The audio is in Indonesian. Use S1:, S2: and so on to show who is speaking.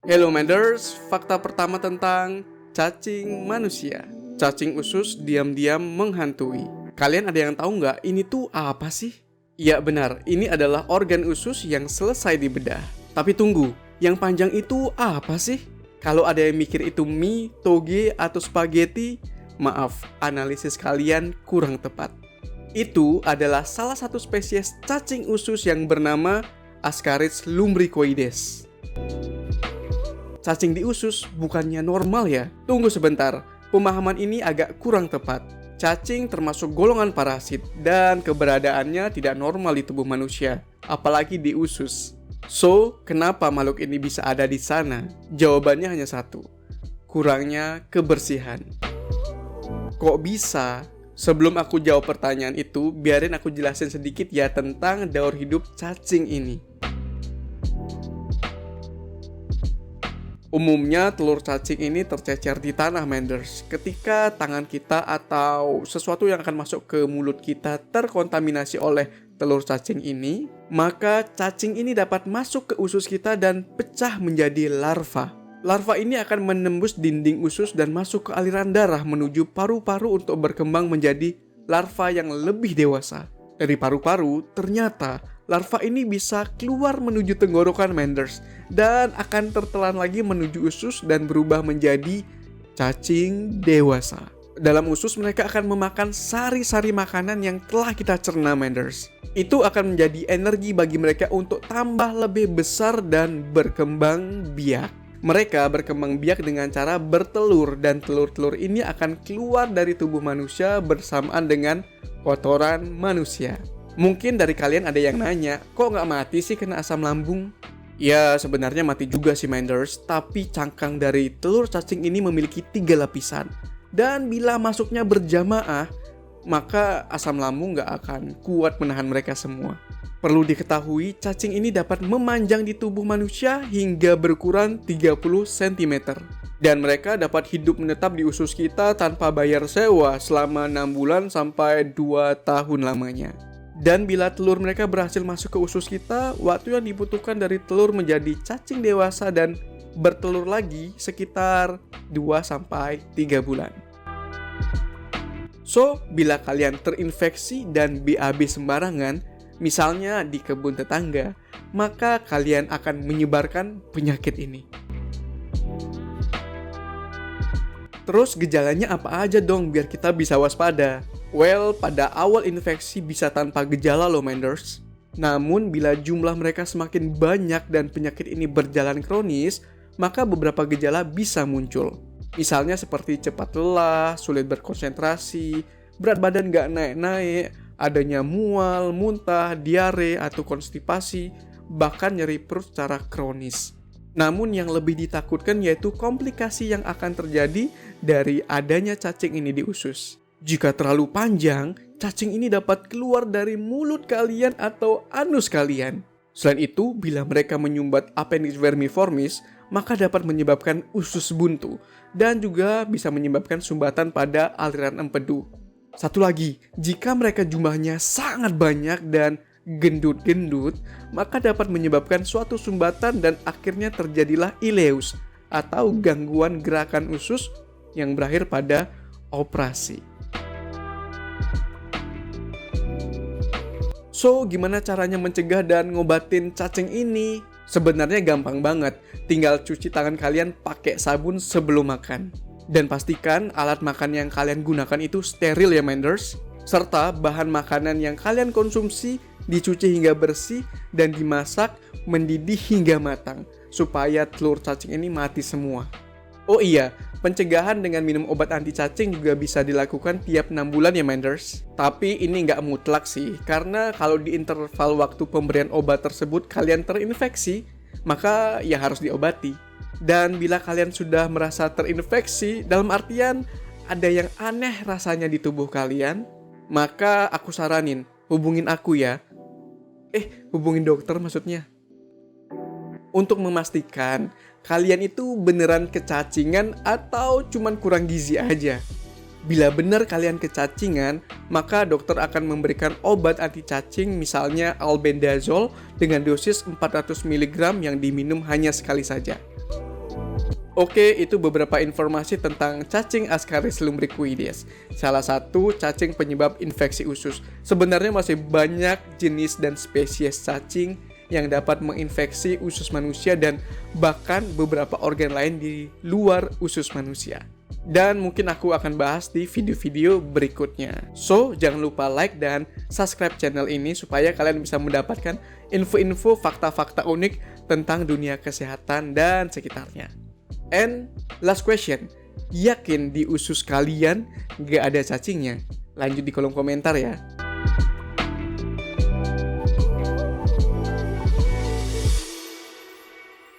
S1: Hello Menders, fakta pertama tentang cacing manusia. Cacing usus diam-diam menghantui. Kalian ada yang tahu nggak ini tuh apa sih? Ya benar, ini adalah organ usus yang selesai dibedah. Tapi tunggu, yang panjang itu apa sih? Kalau ada yang mikir itu mie, toge, atau spaghetti, maaf, analisis kalian kurang tepat. Itu adalah salah satu spesies cacing usus yang bernama Ascaris lumbricoides. Cacing di usus bukannya normal ya? Tunggu sebentar, pemahaman ini agak kurang tepat. Cacing termasuk golongan parasit dan keberadaannya tidak normal di tubuh manusia, apalagi di usus. So, kenapa makhluk ini bisa ada di sana? Jawabannya hanya satu, kurangnya kebersihan. Kok bisa? Sebelum aku jawab pertanyaan itu, biarin aku jelasin sedikit ya tentang daur hidup cacing ini. Umumnya telur cacing ini tercecer di tanah Menders. Ketika tangan kita atau sesuatu yang akan masuk ke mulut kita terkontaminasi oleh telur cacing ini, maka cacing ini dapat masuk ke usus kita dan pecah menjadi larva. Larva ini akan menembus dinding usus dan masuk ke aliran darah menuju paru-paru untuk berkembang menjadi larva yang lebih dewasa. Dari paru-paru, ternyata larva ini bisa keluar menuju tenggorokan Menders dan akan tertelan lagi menuju usus dan berubah menjadi cacing dewasa. Dalam usus mereka akan memakan sari-sari makanan yang telah kita cerna Menders. Itu akan menjadi energi bagi mereka untuk tambah lebih besar dan berkembang biak. Mereka berkembang biak dengan cara bertelur dan telur-telur ini akan keluar dari tubuh manusia bersamaan dengan kotoran manusia. Mungkin dari kalian ada yang nanya, kok nggak mati sih kena asam lambung? Ya sebenarnya mati juga sih Menders, tapi cangkang dari telur cacing ini memiliki 3 lapisan. Dan bila masuknya berjamaah, maka asam lambung nggak akan kuat menahan mereka semua. Perlu diketahui, cacing ini dapat memanjang di tubuh manusia hingga berukuran 30 cm. Dan mereka dapat hidup menetap di usus kita tanpa bayar sewa selama 6 bulan sampai 2 tahun lamanya. Dan bila telur mereka berhasil masuk ke usus kita, waktu yang dibutuhkan dari telur menjadi cacing dewasa dan bertelur lagi sekitar 2-3 bulan. So, bila kalian terinfeksi dan BAB sembarangan, misalnya di kebun tetangga, maka kalian akan menyebarkan penyakit ini. Terus gejalanya apa aja dong biar kita bisa waspada? Well, pada awal infeksi bisa tanpa gejala loh Menders. Namun bila jumlah mereka semakin banyak dan penyakit ini berjalan kronis, maka beberapa gejala bisa muncul. Misalnya seperti cepat lelah, sulit berkonsentrasi, berat badan gak naik-naik, adanya mual, muntah, diare, atau konstipasi, bahkan nyeri perut secara kronis. Namun yang lebih ditakutkan yaitu komplikasi yang akan terjadi dari adanya cacing ini di usus. Jika terlalu panjang, cacing ini dapat keluar dari mulut kalian atau anus kalian. Selain itu, bila mereka menyumbat appendix vermiformis, maka dapat menyebabkan usus buntu dan juga bisa menyebabkan sumbatan pada aliran empedu. Satu lagi, jika mereka jumlahnya sangat banyak dan gendut-gendut, maka dapat menyebabkan suatu sumbatan dan akhirnya terjadilah ileus atau gangguan gerakan usus yang berakhir pada operasi. So, gimana caranya mencegah dan ngobatin cacing ini? Sebenarnya gampang banget, tinggal cuci tangan kalian pakai sabun sebelum makan. Dan pastikan alat makan yang kalian gunakan itu steril ya Menders. Serta bahan makanan yang kalian konsumsi dicuci hingga bersih dan dimasak mendidih hingga matang, supaya telur cacing ini mati semua. Oh iya, pencegahan dengan minum obat anti cacing juga bisa dilakukan tiap 6 bulan ya Menders. Tapi ini nggak mutlak sih, karena kalau di interval waktu pemberian obat tersebut kalian terinfeksi, maka ya harus diobati. Dan bila kalian sudah merasa terinfeksi, dalam artian ada yang aneh rasanya di tubuh kalian, maka aku saranin, hubungin aku ya. Hubungin dokter maksudnya. Untuk memastikan kalian itu beneran kecacingan atau cuman kurang gizi aja. Bila benar kalian kecacingan, maka dokter akan memberikan obat anti cacing misalnya albendazole dengan dosis 400 mg yang diminum hanya sekali saja. Oke, itu beberapa informasi tentang cacing Ascaris lumbricoides. Salah satu cacing penyebab infeksi usus. Sebenarnya masih banyak jenis dan spesies cacing yang dapat menginfeksi usus manusia dan bahkan beberapa organ lain di luar usus manusia. Dan mungkin aku akan bahas di video-video berikutnya. So, jangan lupa like dan subscribe channel ini supaya kalian bisa mendapatkan info-info fakta-fakta unik tentang dunia kesehatan dan sekitarnya. And last question, yakin di usus kalian gak ada cacingnya? Lanjut di kolom komentar ya.